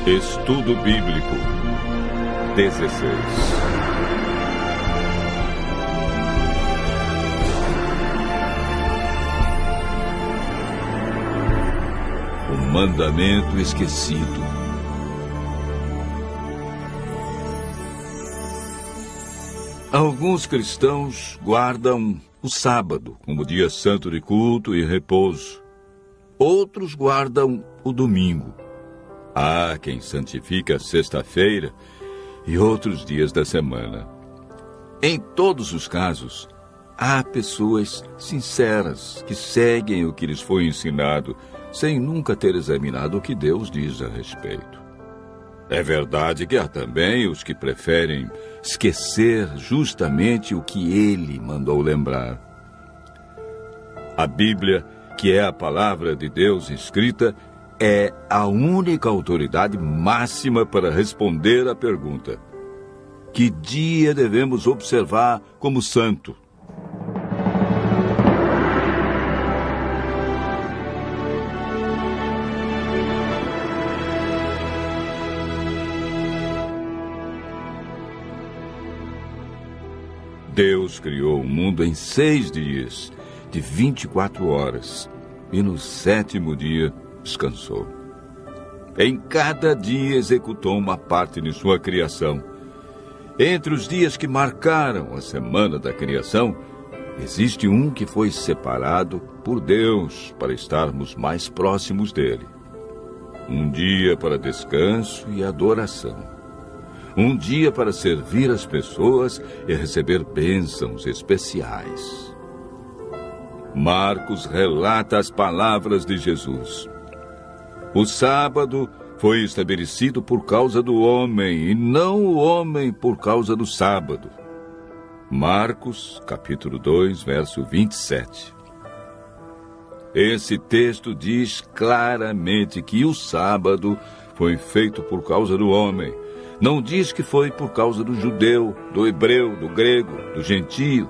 Estudo Bíblico 16. O mandamento esquecido. Alguns cristãos guardam o sábado como dia santo de culto e repouso. Outros guardam o domingo. Há quem santifica a sexta-feira e outros dias da semana. Em todos os casos, há pessoas sinceras que seguem o que lhes foi ensinado, sem nunca ter examinado o que Deus diz a respeito. É verdade que há também os que preferem esquecer justamente o que Ele mandou lembrar. A Bíblia, que é a palavra de Deus escrita, é a única autoridade máxima para responder à pergunta: que dia devemos observar como santo? Deus criou o mundo em 6 dias, de 24 horas, e no 7º dia descansou. Em cada dia executou uma parte de sua criação. Entre os dias que marcaram a semana da criação, existe um que foi separado por Deus para estarmos mais próximos dele. Um dia para descanso e adoração. Um dia para servir as pessoas e receber bênçãos especiais. Marcos relata as palavras de Jesus. O sábado foi estabelecido por causa do homem, e não o homem por causa do sábado. Marcos, capítulo 2, verso 27. Esse texto diz claramente que o sábado foi feito por causa do homem. Não diz que foi por causa do judeu, do hebreu, do grego, do gentio.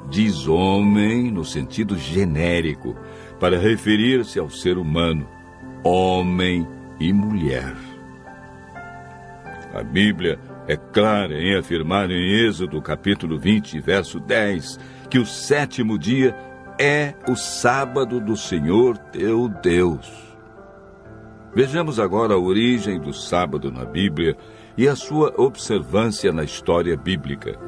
Diz homem no sentido genérico, para referir-se ao ser humano, homem e mulher. A Bíblia é clara em afirmar em Êxodo, capítulo 20, verso 10, que o 7º dia é o sábado do Senhor teu Deus. Vejamos agora a origem do sábado na Bíblia e a sua observância na história bíblica.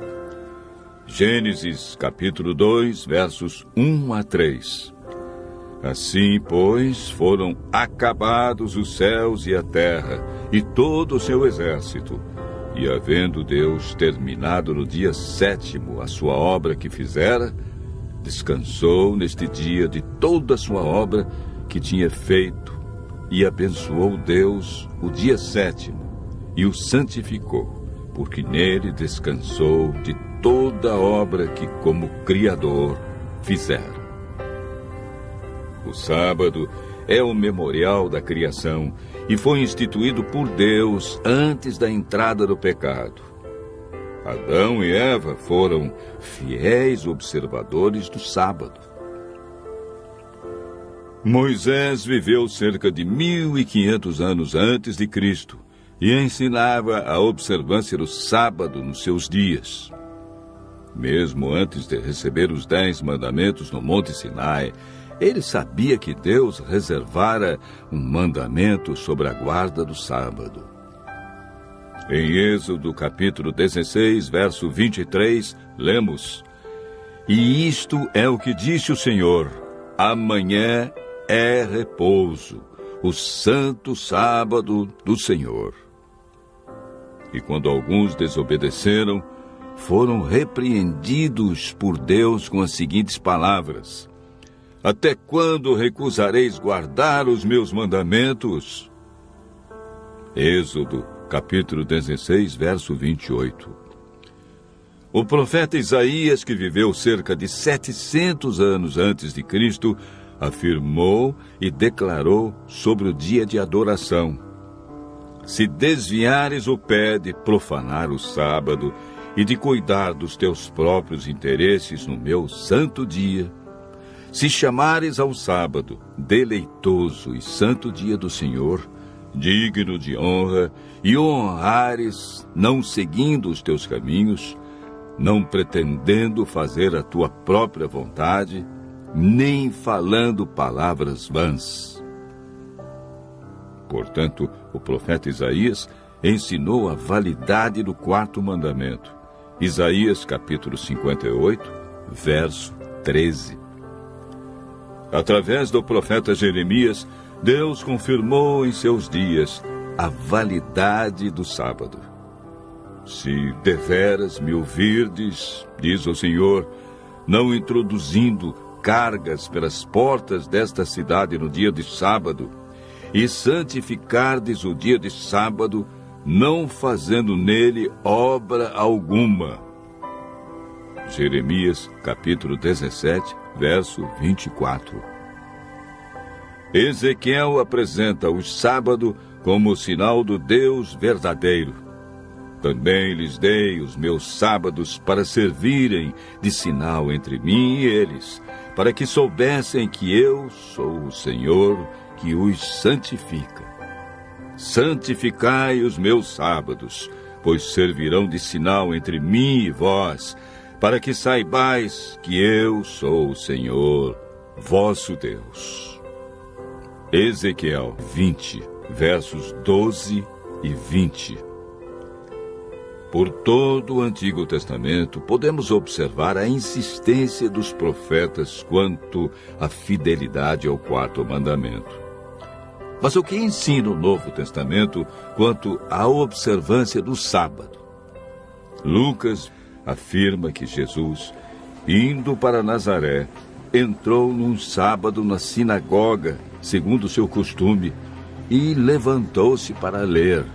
Gênesis, capítulo 2, versos 1 a 3. Assim, pois, foram acabados os céus e a terra, e todo o seu exército. E havendo Deus terminado no dia 7º a sua obra que fizera, descansou neste dia de toda a sua obra que tinha feito, e abençoou Deus o dia 7º, e o santificou, porque nele descansou de toda a obra que como Criador fizera. O sábado é o memorial da criação e foi instituído por Deus antes da entrada do pecado. Adão e Eva foram fiéis observadores do sábado. Moisés viveu cerca de 1500 anos antes de Cristo e ensinava a observância do sábado nos seus dias. Mesmo antes de receber os 10 mandamentos no Monte Sinai, ele sabia que Deus reservara um mandamento sobre a guarda do sábado. Em Êxodo, capítulo 16, verso 23, lemos: E isto é o que disse o Senhor: amanhã é repouso, o santo sábado do Senhor. E quando alguns desobedeceram, foram repreendidos por Deus com as seguintes palavras: Até quando recusareis guardar os meus mandamentos? Êxodo, capítulo 16, verso 28. O profeta Isaías, que viveu cerca de 700 anos antes de Cristo, afirmou e declarou sobre o dia de adoração: Se desviares o pé de profanar o sábado e de cuidar dos teus próprios interesses no meu santo dia, se chamares ao sábado deleitoso e santo dia do Senhor, digno de honra, e o honrares, não seguindo os teus caminhos, não pretendendo fazer a tua própria vontade, nem falando palavras vãs. Portanto, o profeta Isaías ensinou a validade do quarto mandamento. Isaías capítulo 58, verso 13. Através do profeta Jeremias, Deus confirmou em seus dias a validade do sábado. Se deveras me ouvirdes, diz o Senhor, não introduzindo cargas pelas portas desta cidade no dia de sábado, e santificardes o dia de sábado, não fazendo nele obra alguma. Jeremias, capítulo 17, verso 24. Ezequiel apresenta o sábado como sinal do Deus verdadeiro. Também lhes dei os meus sábados para servirem de sinal entre mim e eles, para que soubessem que eu sou o Senhor que os santifica. Santificai os meus sábados, pois servirão de sinal entre mim e vós, para que saibais que eu sou o Senhor, vosso Deus. Ezequiel 20, versos 12 e 20. Por todo o Antigo Testamento, podemos observar a insistência dos profetas quanto à fidelidade ao quarto mandamento. Mas o que ensina o Novo Testamento quanto à observância do sábado? Lucas afirma que Jesus, indo para Nazaré, entrou num sábado na sinagoga, segundo o seu costume, e levantou-se para ler.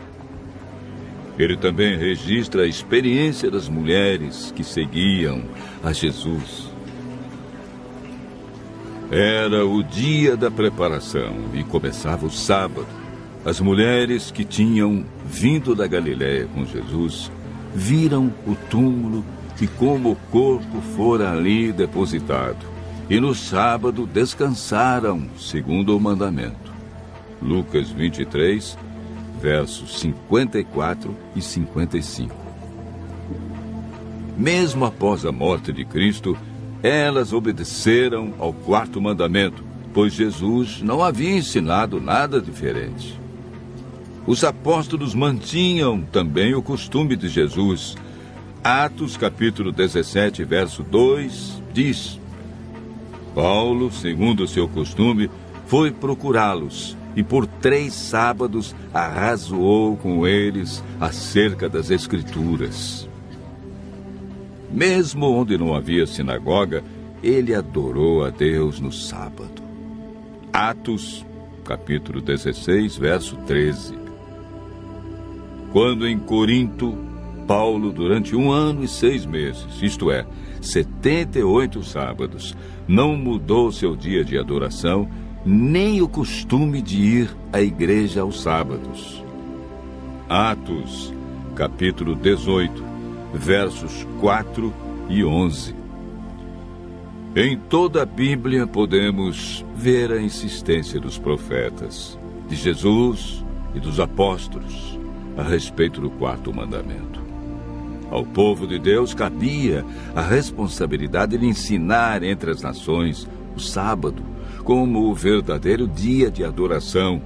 Ele também registra a experiência das mulheres que seguiam a Jesus. Era o dia da preparação e começava o sábado. As mulheres que tinham vindo da Galiléia com Jesus viram o túmulo e como o corpo fora ali depositado. E no sábado descansaram, segundo o mandamento. Lucas 23, versos 54 e 55. Mesmo após a morte de Cristo, elas obedeceram ao quarto mandamento, pois Jesus não havia ensinado nada diferente. Os apóstolos mantinham também o costume de Jesus. Atos capítulo 17, verso 2, diz: Paulo, segundo o seu costume, foi procurá-los e por 3 sábados arrazoou com eles acerca das Escrituras. Mesmo onde não havia sinagoga, ele adorou a Deus no sábado. Atos, capítulo 16, verso 13. Quando em Corinto, Paulo, durante 1 ano e 6 meses, isto é, 78 sábados, não mudou seu dia de adoração, nem o costume de ir à igreja aos sábados. Atos, capítulo 18, versos 4 e 11. Em toda a Bíblia podemos ver a insistência dos profetas, de Jesus e dos apóstolos, a respeito do quarto mandamento. Ao povo de Deus cabia a responsabilidade de ensinar entre as nações o sábado como o verdadeiro dia de adoração,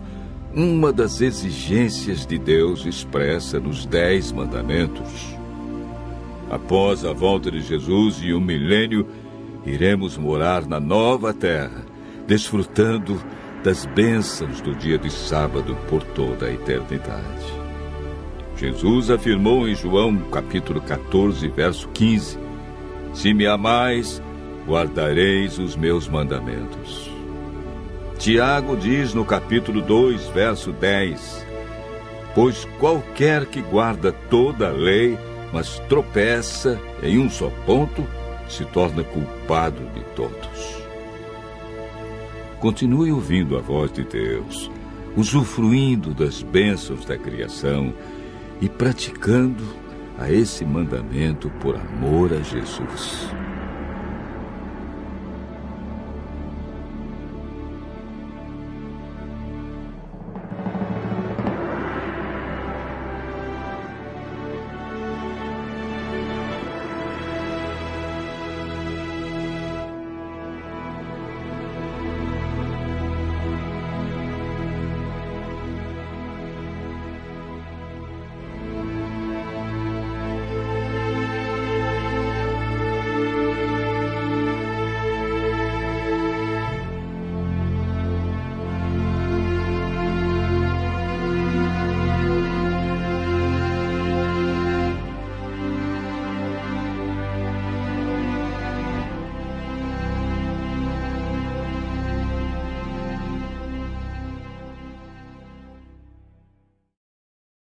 uma das exigências de Deus expressa nos 10 mandamentos. Após a volta de Jesus e o milênio, iremos morar na nova terra, desfrutando das bênçãos do dia de sábado por toda a eternidade. Jesus afirmou em João, capítulo 14, verso 15, Se me amais, guardareis os meus mandamentos. Tiago diz no capítulo 2, verso 10, Pois qualquer que guarda toda a lei, mas tropeça em um só ponto, se torna culpado de todos. Continue ouvindo a voz de Deus, usufruindo das bênçãos da criação e praticando a esse mandamento por amor a Jesus.